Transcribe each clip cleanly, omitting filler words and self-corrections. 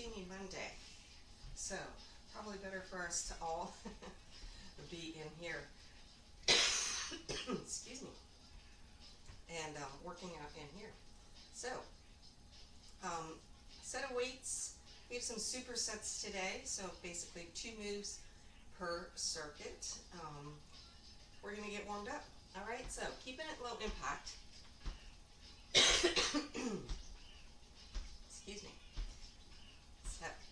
see me Monday. So, probably better for us to all be in here. Excuse me. And working out in here. So, set of weights. We have some supersets today. So, basically 2 moves per circuit. We're going to get warmed up. All right, so keeping it low impact. Excuse me.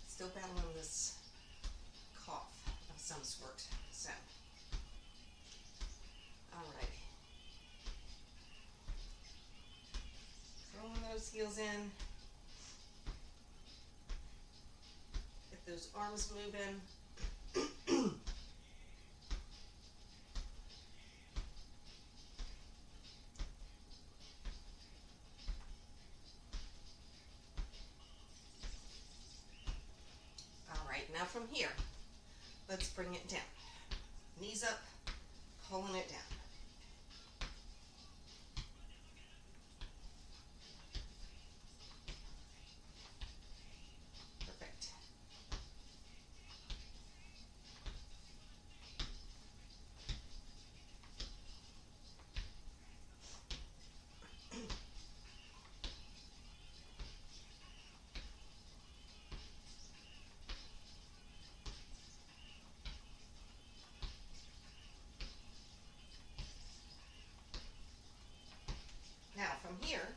Still battling this cough of some sort. So, all right. Throwing those heels in. Get those arms moving. All right, now from here, let's bring it down. Knees up, pulling it down. Perfect. Now from here,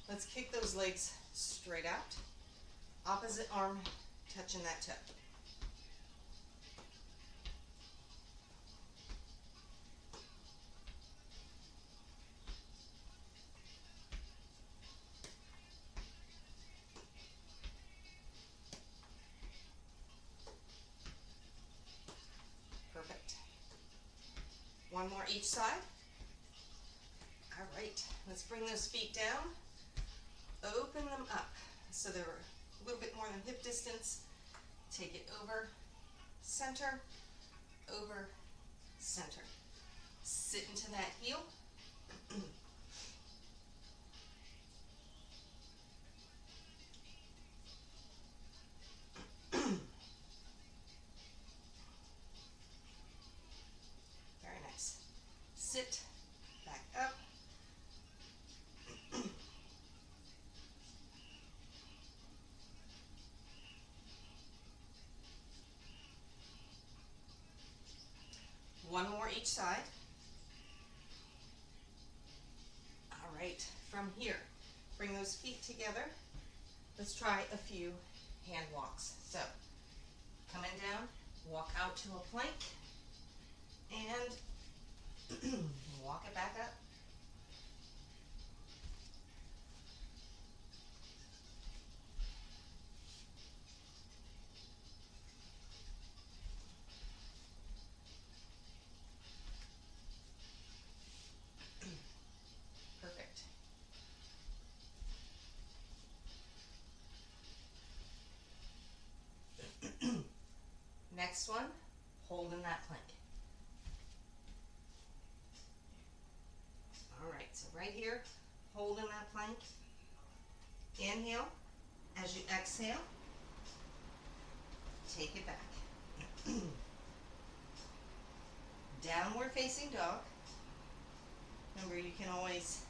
let's kick those legs straight out. Opposite arm touching that toe. Perfect. One more each side. All right, let's bring those feet down. Open them up so they're a little bit more than hip distance. Take it over, center, over, center. Sit into that heel. Very nice. Sit, back up. One more each side. All right, from here, bring those feet together. Let's try a few hand walks. So, coming down, walk out to a plank, and walk it back up. Perfect. Next one, holding that plank. All right, so right here, holding that plank. Inhale. As you exhale, take it back. Downward facing dog. Remember, you can always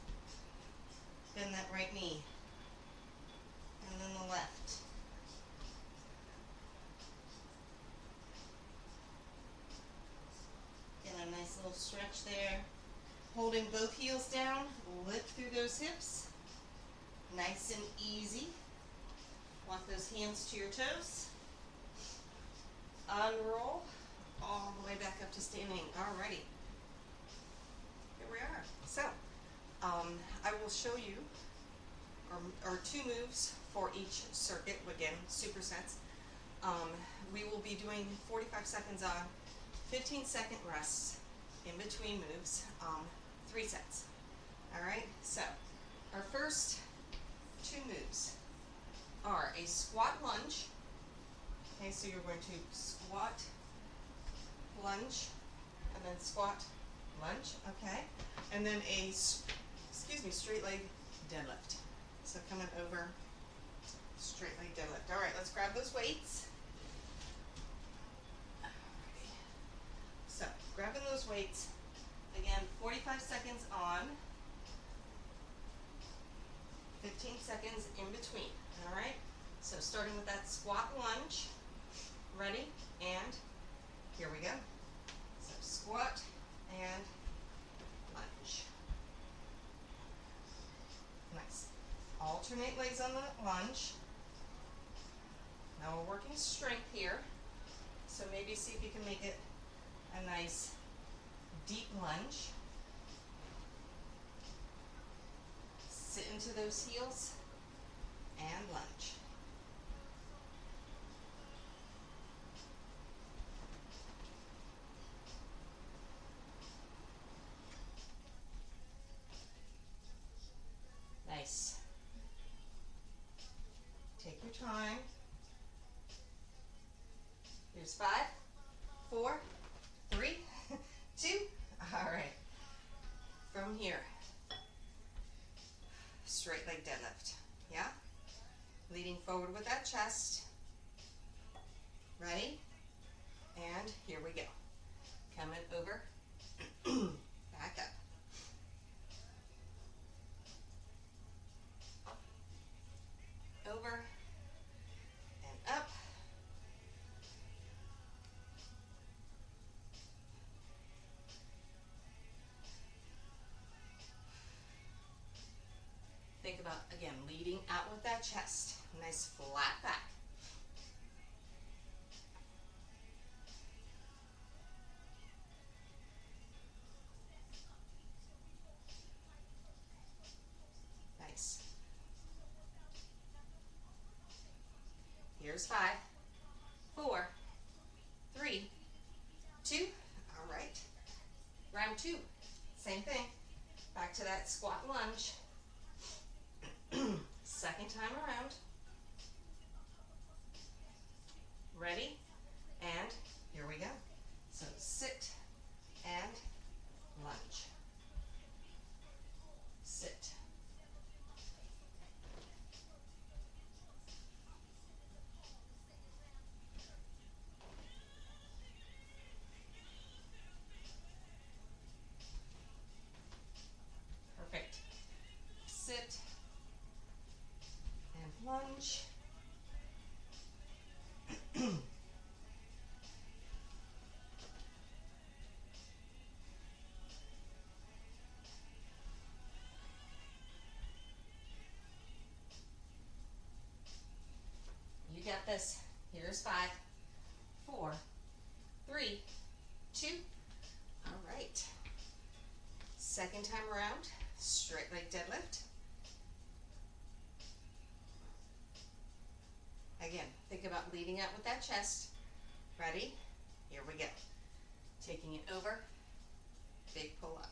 bend that right knee and then the left. Get a nice little stretch there. Holding both heels down, lift through those hips. Nice and easy. Walk those hands to your toes. Unroll all the way back up to standing. Alrighty. Here we are. So, I will show you our 2 moves for each circuit. Again, supersets. We will be doing 45 seconds on, 15-second rests in between moves, 3 sets. Alright, so our first 2 moves are a squat lunge. Okay, so you're going to squat, lunge, and then squat, lunge, okay? And then a, straight leg deadlift. So coming over straight leg deadlift. All right, let's grab those weights. Alrighty. So, grabbing those weights, again, 45 seconds on, 15 seconds in between, all right? So starting with that squat lunge, ready, and here we go. So squat and lunge. Nice. Alternate legs on the lunge. Now we're working strength here, so maybe see if you can make it a nice deep lunge. Sit into those heels and lunge. Nice. Take your time. Here's 5, 4, 3, 2. All right. From here, straight leg deadlift. Yeah? Leading forward with that chest. Ready? And here we go. Coming over, back up. Over and up. Think about, again, leading out with that chest. Nice flat back. Nice. Here's 5, 4, 3, 2. All right. Round 2. Same thing. Back to that squat lunge. Second time around. Ready? And here we go. So sit and lunge. Sit. Perfect. Sit and lunge. You got this. Here's 5, 4, 3, 2. All right. Second time around, straight leg deadlift. Again, think about leading out with that chest. Ready? Here we go. Taking it over, big pull up.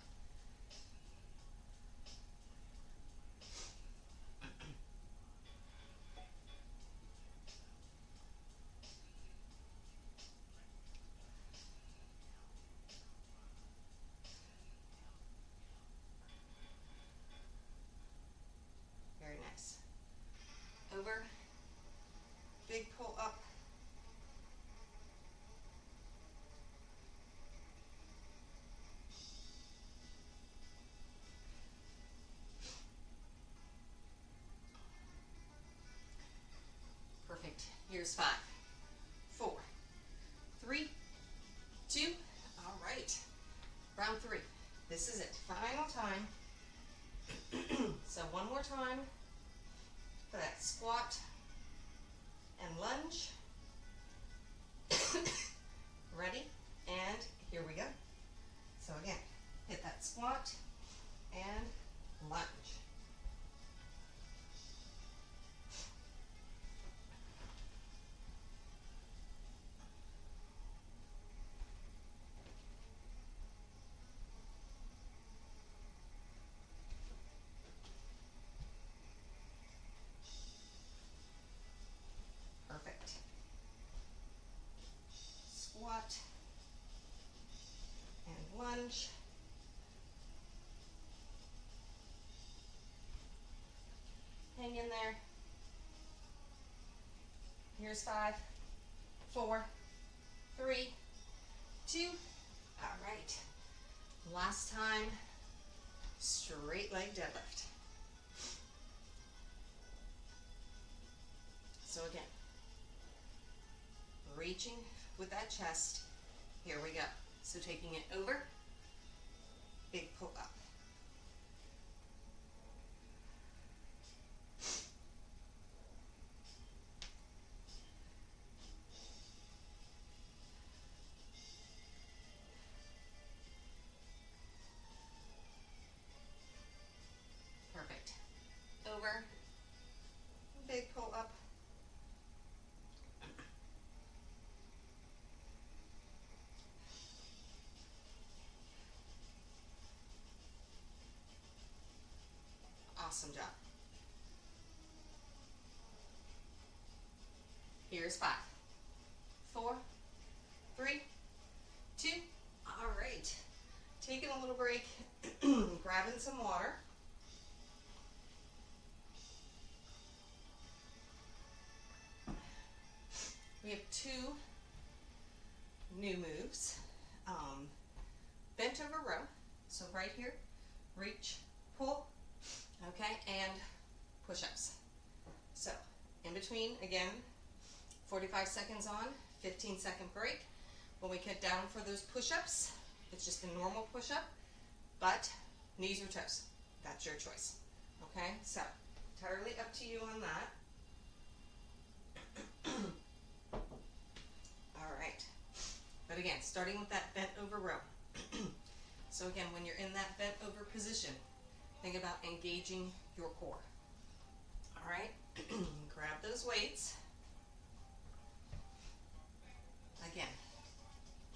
Very nice. Over, big pull up. Perfect. Here's 5, 4, 3, 2. All right. Round 3. This is it. Final time. So one more time for that squat and lunge. Ready? And here we go. So again, hit that squat and lunge. Perfect. Squat and lunge. Hang in there. Here's 5, 4, 3, 2. All right. Last time, straight leg deadlift. So again, reaching with that chest. Here we go. So taking it over, big pull up. Perfect. Over, big pull up. Awesome job. Here's 5, 4, 3, 2. All right. Taking a little break, grabbing some water. We have 2 new moves. Bent over row. So right here, reach, pull, okay, and push-ups. So in between, again, 45 seconds on, 15-second break. When we get down for those push-ups, it's just a normal push-up, but knees or toes. That's your choice. Okay, so entirely up to you on that. All right. But again, starting with that bent over row. So again, when you're in that bent over position, think about engaging your core. All right, grab those weights. Again,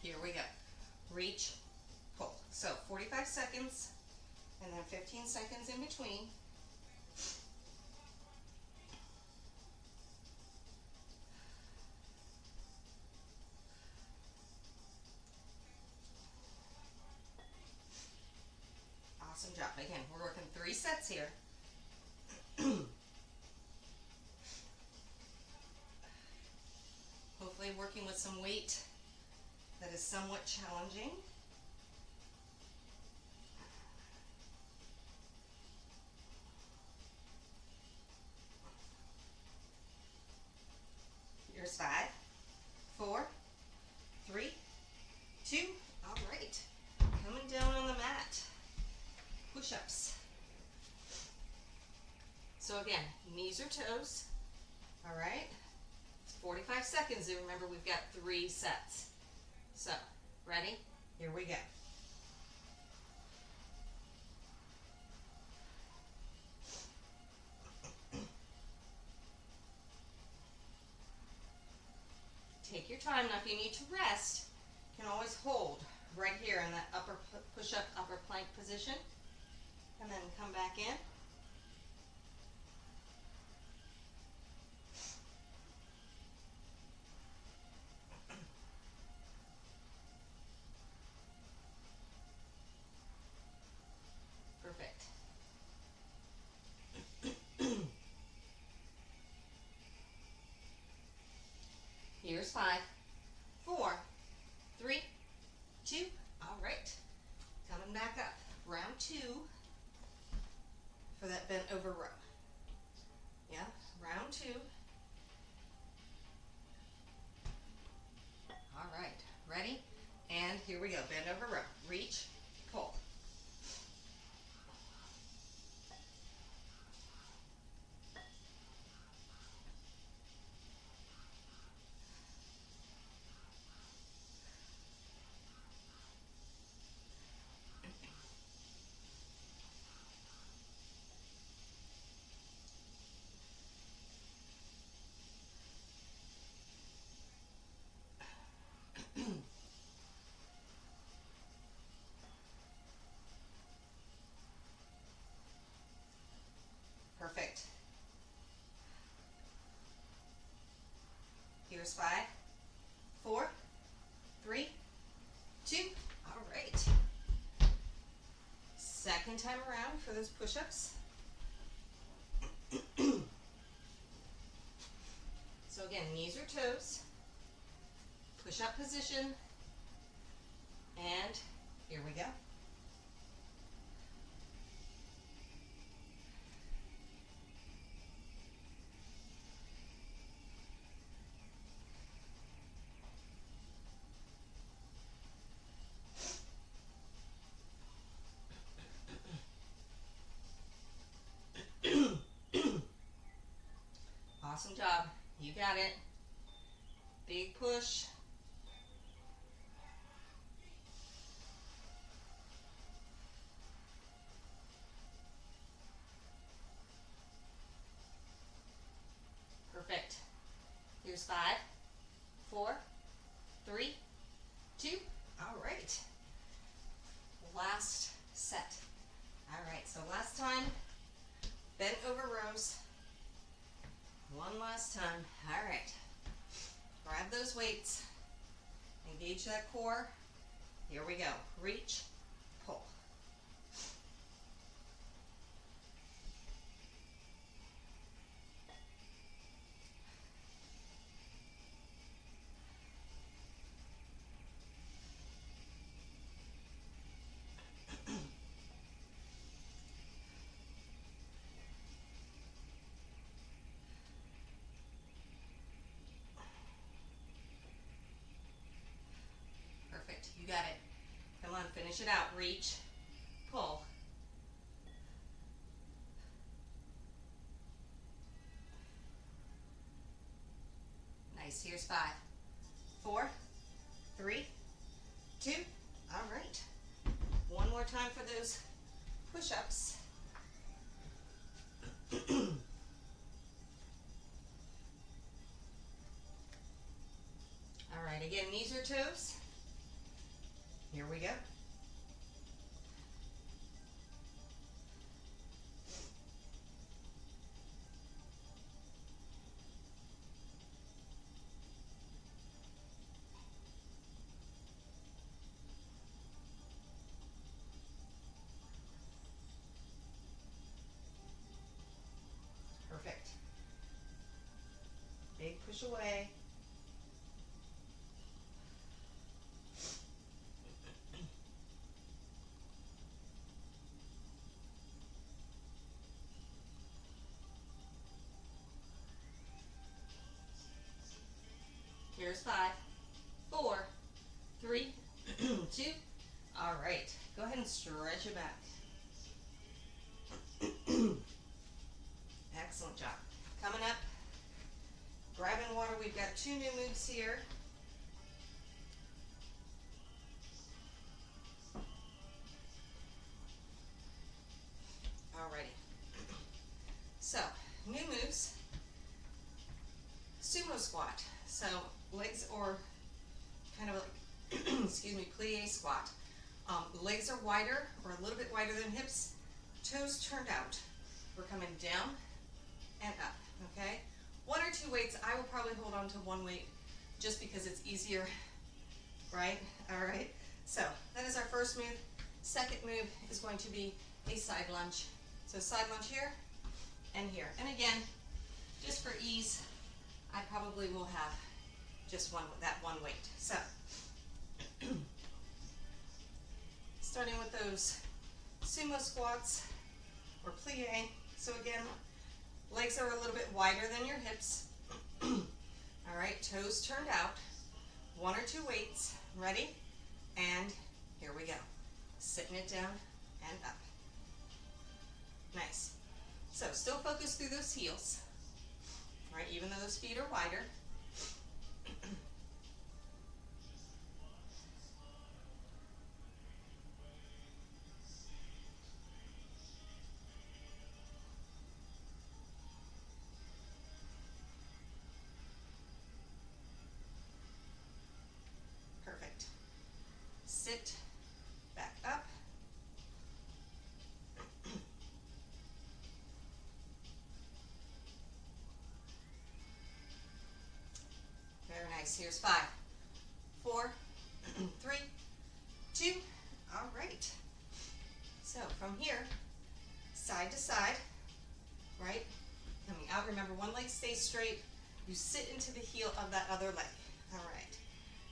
here we go. Reach, pull. So 45 seconds and then 15 seconds in between. Awesome job. Again, we're working 3 sets here. Hopefully working with some weight that is somewhat challenging. Here's 5, 4, 3, 2. All right. Coming down on the mat. Push-ups. So again, knees or toes. All right. It's 45 seconds. And remember, we've got 3 sets. So, ready? Here we go. Take your time. Now, if you need to rest, you can always hold right here in that upper push-up, upper plank position, and then come back in. Perfect. Here's 5, 4, 3, 2. All right. Coming back up. Round 2 for that bent over row. Yeah, round 2. All right. Ready? And here we go. Bend over row. Reach, pull. Perfect. Here's 5, 4, 3, 2. All right. Second time around for those push-ups. So So again, knees or toes, push up position, and here we go. Awesome job. You got it. Big push. Perfect. Here's 5, 4, 3, 2. All right. Last set. All right, so last time, bent over rows. One last time. All right. Grab those weights. Engage that core. Here we go. Reach, pull. Perfect. You got it. Come on, finish it out. Reach, pull. Nice. Here's 5, 4, 3, 2. All right. One more time for those push-ups. All right, again, knees or toes. Here we go. Perfect. Big push away. Here's 5, 4, 3, 2. All right. Go ahead and stretch it back. Excellent job. Coming up, grabbing water. We've got 2 new moves here. Alrighty. So, new moves. Sumo squat. So, legs or kind of like, excuse me, plie squat. Legs are wider or a little bit wider than hips. Toes turned out. We're coming down and up, okay? 1 or 2 weights. I will probably hold on to 1 weight just because it's easier, right? All right. So that is our first move. Second move is going to be a side lunge. So side lunge here and here. And again, just for ease, I probably will have just that one weight. So starting with those sumo squats or plie. So again, legs are a little bit wider than your hips. All right, toes turned out. 1 or 2 weights. Ready? And here we go. Sitting it down and up. Nice. So still focus through those heels. All right, even though those feet are wider. Perfect. Sit back up. Very nice. Here's 5, 4, 3, 2. All right. So from here, side to side, right? Coming out. Remember, one leg stays straight, you sit into the heel of that other leg. All right,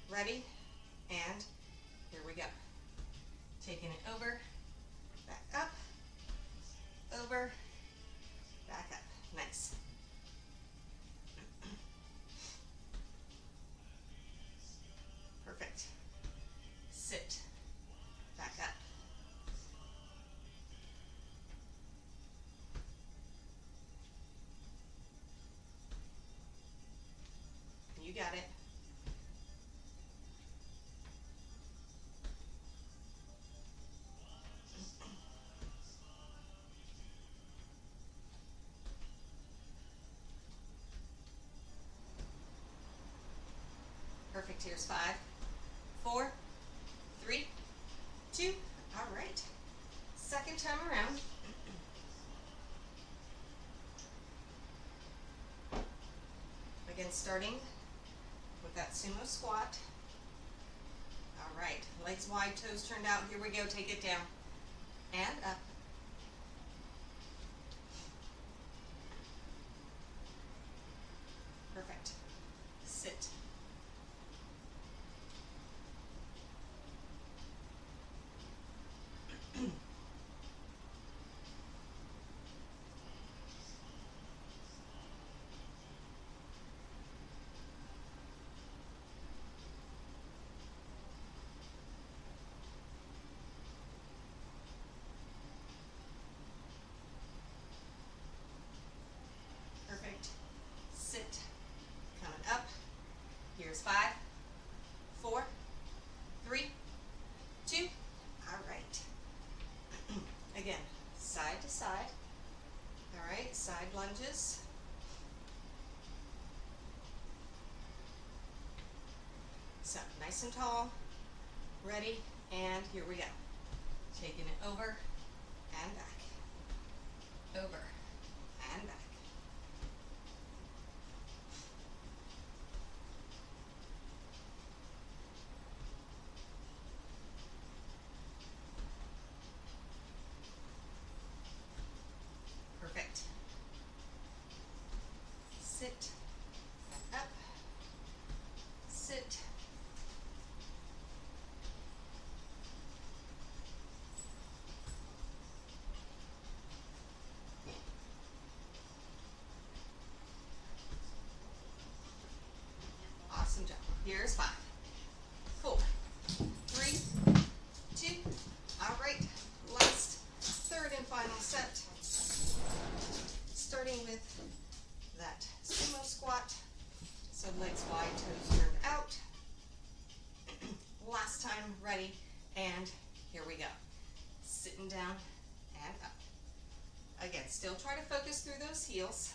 ready, and here we go. Taking it over, back up, over, back up. Nice. Perfect. Sit, back up. You got it. Perfect. Here's 5, 4, 3, 2. All right. Second time around. Again, starting with that sumo squat. All right. Legs wide, toes turned out. Here we go. Take it down and up. Perfect. Sit. Perfect. Sit. Coming up. Here's 5, 4, 3, 2. All right. Again, side to side. All right, side lunges. So, nice and tall. Ready, and here we go. Taking it over and back. Over and back. Perfect. Sit, up, sit. Awesome job. Here's 5, 4, 3, 2. All right, last, third and final set. Starting with that sumo squat. So legs wide, toes turned out. Last time, ready, and here we go. Sitting down and up. Again, still try to focus through those heels.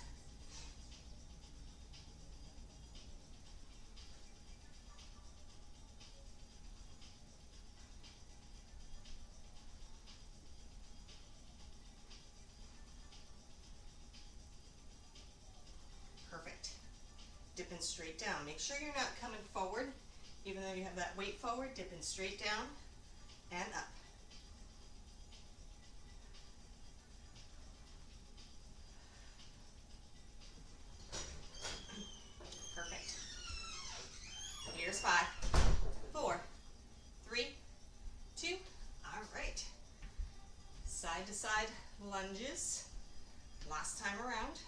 Perfect. Dipping straight down. Make sure you're not coming forward, even though you have that weight forward. Dipping straight down and up. Perfect. Here's 5, 4, 3, 2. All right. Side to side lunges. Last time around.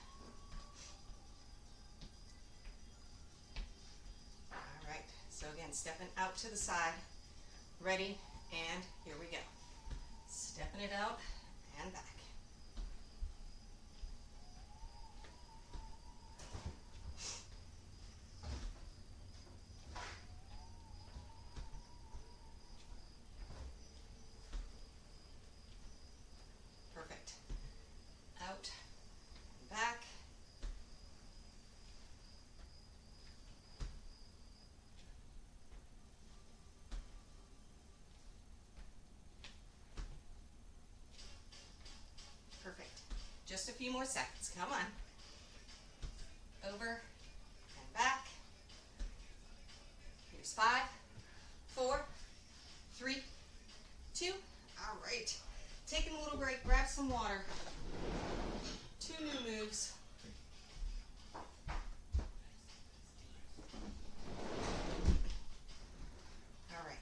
All right. So again, stepping out to the side. Ready, and here we go. Stepping it out and back. Perfect. Out, back. Perfect. Just a few more seconds. Come on. Over and back. Here's 5, 4, 3, 2. All right. Taking a little break. Grab some water. 2 new moves.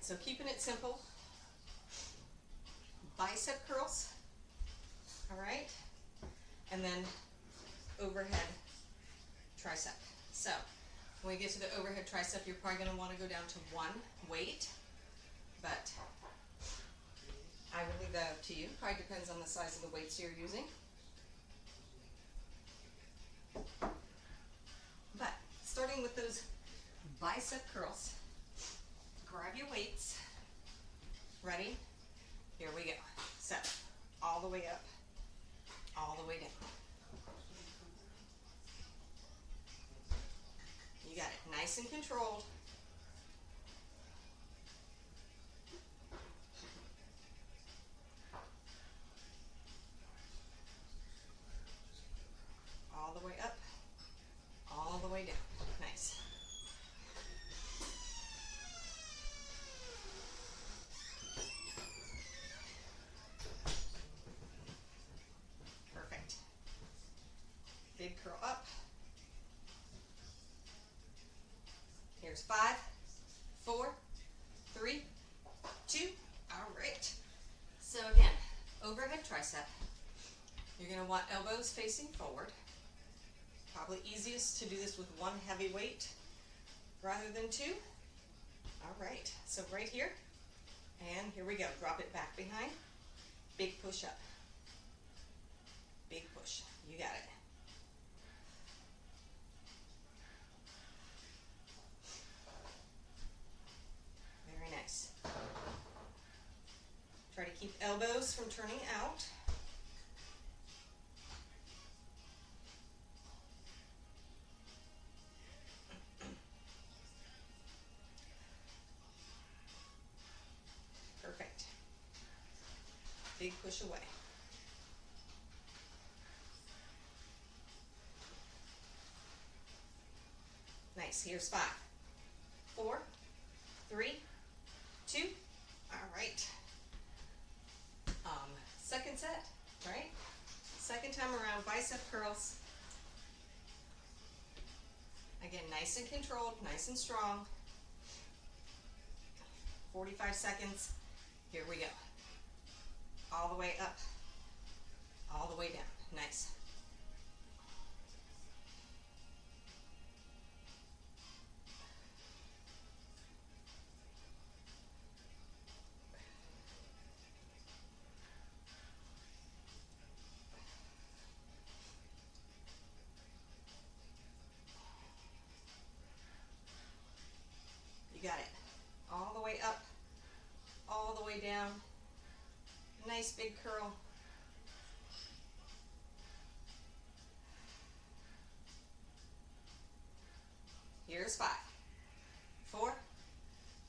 so keeping it simple. Bicep curls, all right, and then overhead tricep. So when we get to the overhead tricep, you're probably going to want to go down to one weight, but I will leave that up to you. Probably depends on the size of the weights you're using. But starting with those bicep curls, grab your weights. Ready? Here we go. So, all the way up, all the way down. You got it. Nice and controlled. All the way up, all the way down. Nice. Perfect. Big curl up. Here's 5, 4, 3, 2. All right. So again, overhead tricep. You're going to want elbows facing forward. Probably easiest to do this with one heavy weight rather than two. All right, so right here, and here we go. Drop it back behind. Big push up. Big push. You got it. Very nice. Try to keep elbows from turning out. Perfect. Big push away. Nice. Here's 5, 4, 3, 2. All right. Second set, right? Second time around, bicep curls. Again, nice and controlled, nice and strong. 45 seconds. Here we go. All the way up, all the way down. Nice. You got it. All the way up, all the way down. Nice big curl. Here's 5, 4,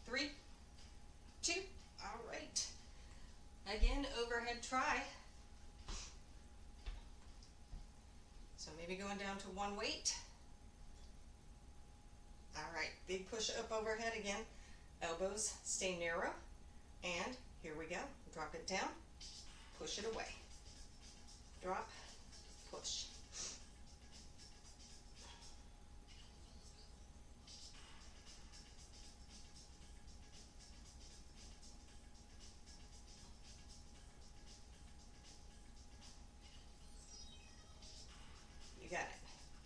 3, 2. All right. Again, overhead try. So maybe going down to one weight. All right, big push up overhead again. Elbows stay narrow. And here we go. Drop it down, push it away. Drop, push. You got it.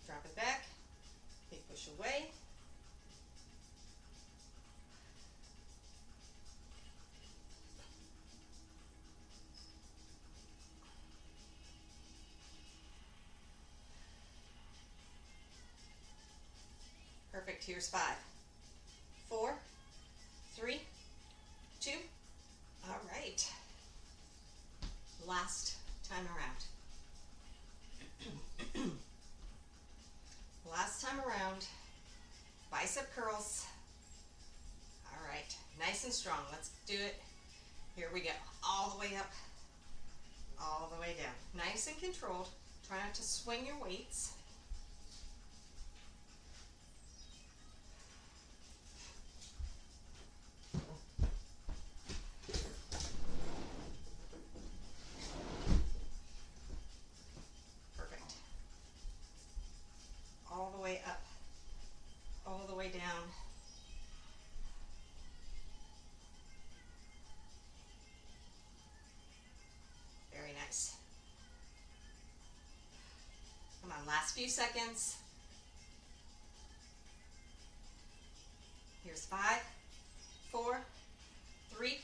Drop it back, big push away. Perfect. Here's 5, 4, 3, 2. All right. Last time around. Last time around. Bicep curls. All right. Nice and strong. Let's do it. Here we go. All the way up. All the way down. Nice and controlled. Try not to swing your weights. Perfect. All the way up. All the way down. few seconds. Here's 5, 4, 3,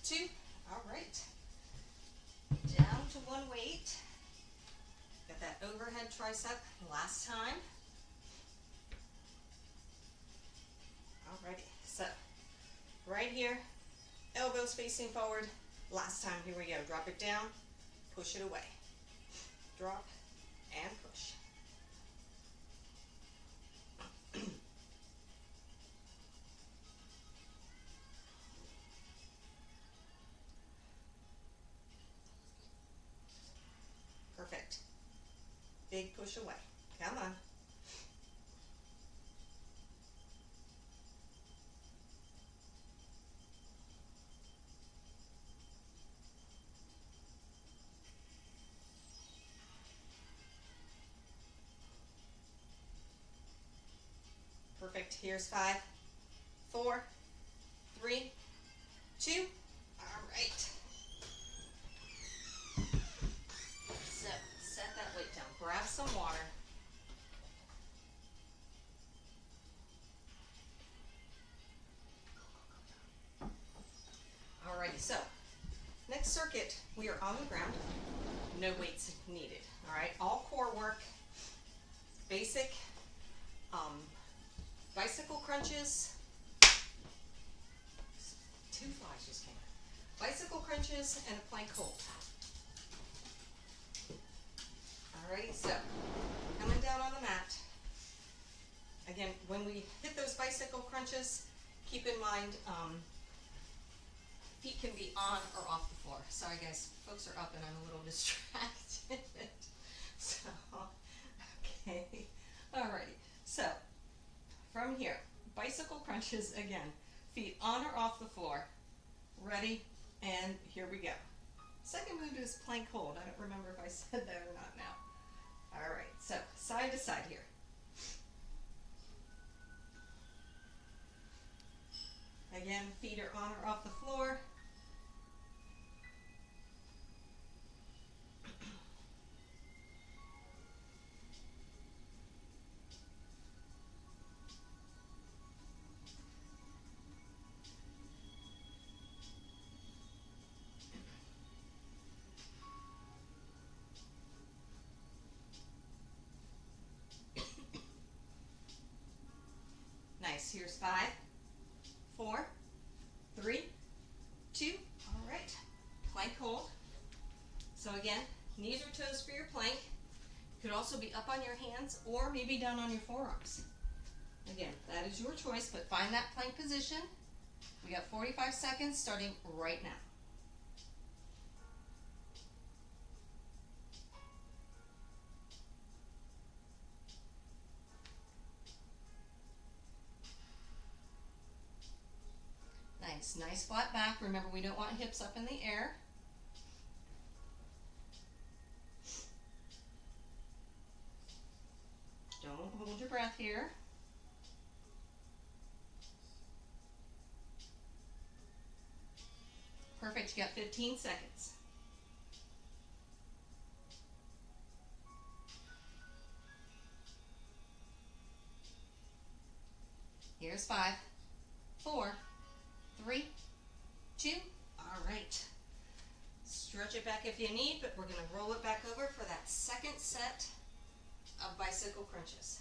2. All right. Down to one weight. Got that overhead tricep last time. Alrighty, so right here, elbows facing forward. Last time, here we go. Drop it down, push it away. Drop and push. Perfect. Big push away. Come on. Perfect. Here's 5, 4, 3, 2. All right. So set that weight down. Grab some water. Alrighty, so next circuit, we are on the ground. No weights needed. All right, all core work, basic bicycle crunches. 2 flies just came in. Bicycle crunches and a plank hold. Alrighty, so coming down on the mat. Again, when we hit those bicycle crunches, keep in mind feet can be on or off the floor. Sorry guys, folks are up and I'm a little distracted. So, okay. Alrighty, so from here, bicycle crunches again. Feet on or off the floor. Ready? And here we go. Second move is plank hold. I don't remember if I said that or not now. Alright, so side to side here. Again, feet are on or off the floor. Nice. Here's 5, 4, 3, 2. All right. Plank hold. So again, knees or toes for your plank. You could also be up on your hands or maybe down on your forearms. Again, that is your choice, but find that plank position. We got 45 seconds starting right now. Nice flat back. Remember, we don't want hips up in the air. Don't hold your breath here. Perfect, you got 15 seconds. Here's 5, 4, 3, 2. All right. Stretch it back if you need, but we're going to roll it back over for that second set of bicycle crunches.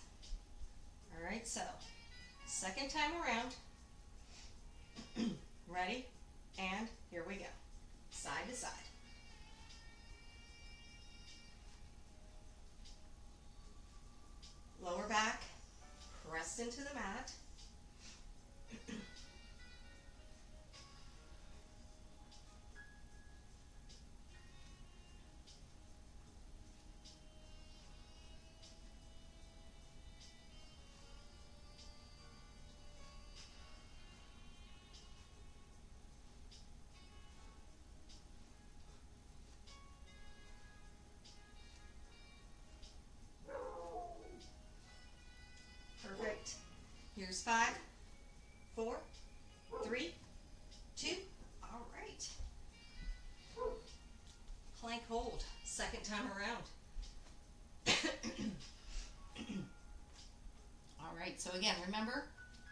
All right, so second time around. Ready? And here we go. Side to side. Lower back pressed into the mat. right, so again, remember,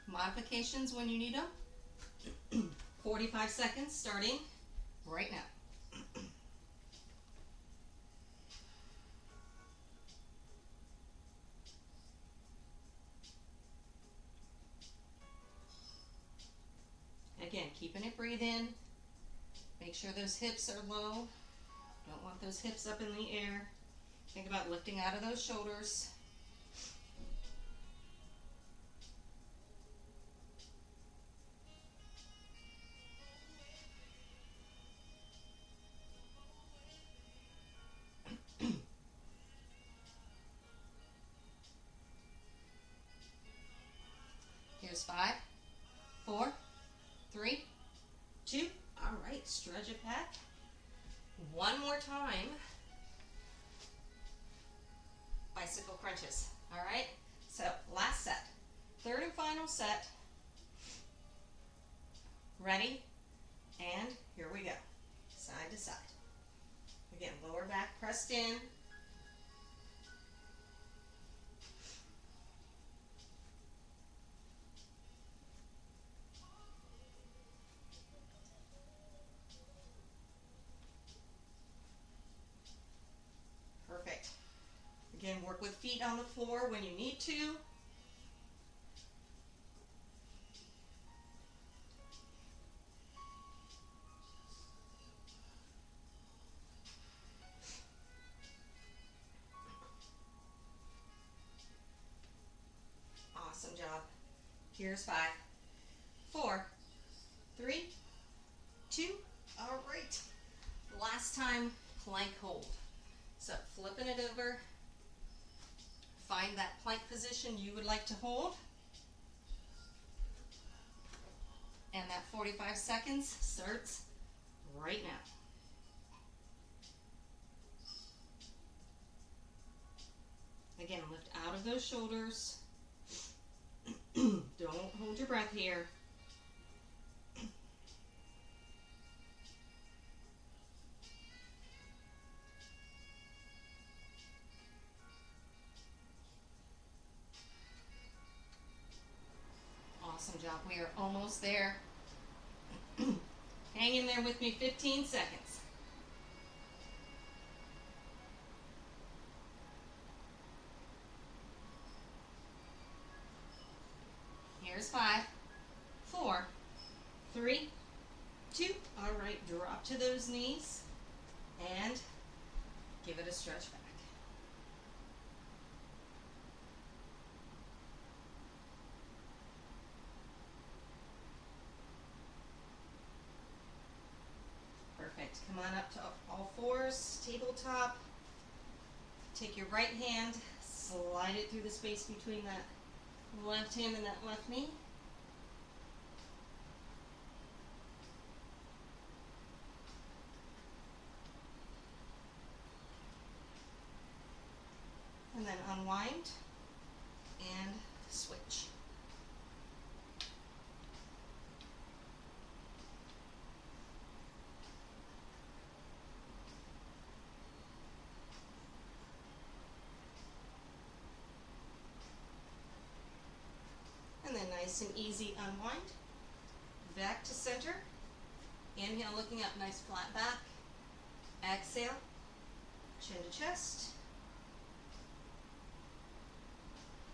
modifications when you need them. 45 seconds starting right now. Again, keeping it breathe in. Make sure those hips are low. Don't want those hips up in the air. Think about lifting out of those shoulders. Here's 5, 4, 3, 2. All right, stretch it back. One more time. Bicycle crunches. All right, so last set. Third and final set. Ready? And here we go. Side to side. Again, lower back pressed in. Perfect. Again, work with feet on the floor when you need to. Awesome job. Here's 5, 4, 3, 2. All right. Last time, plank hold. So flipping it over. Find that plank position you would like to hold. And that 45 seconds starts right now. Again, lift out of those shoulders. Don't hold your breath here. Awesome job. We are almost there. Hang in there with me 15 seconds. Here's 5, 4, 3, 2. All right, drop to those knees and give it a stretch back. Perfect. Come on up to all fours, tabletop. Take your right hand, slide it through the space between that left hand and that left knee. And then unwind and switch. And then nice and easy unwind. Back to center. Inhale, looking up, nice flat back. Exhale, chin to chest.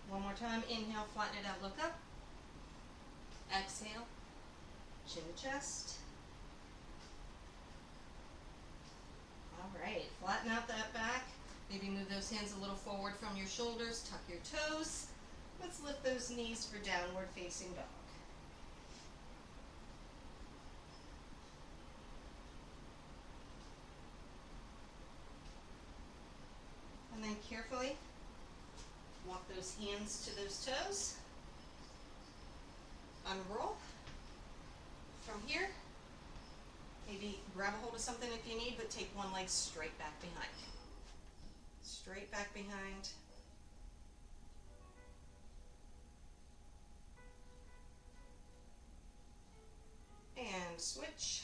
One more time, inhale, flatten it out, look up. Exhale, chin to chest. All right, flatten out that back. Maybe move those hands a little forward from your shoulders, tuck your toes. Let's lift those knees for downward facing dog. And then carefully walk those hands to those toes. Unroll. From here, maybe grab a hold of something if you need, but take one leg straight back behind. Straight back behind. And switch.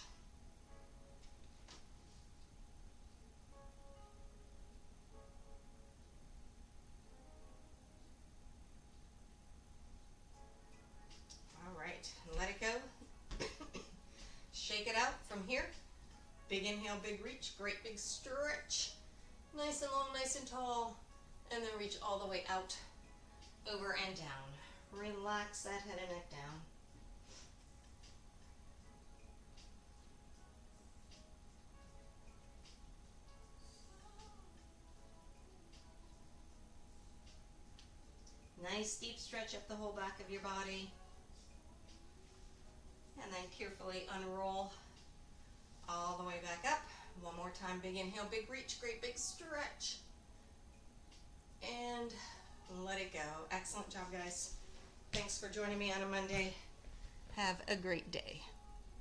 Big inhale, big reach, great big stretch. Nice and long, nice and tall. And then reach all the way out, over and down. Relax that head and neck down. Nice deep stretch up the whole back of your body. And then carefully unroll all the way back up. One more time, big inhale, big reach, great big stretch. And let it go. Excellent job, guys. Thanks for joining me on a Monday. Have a great day.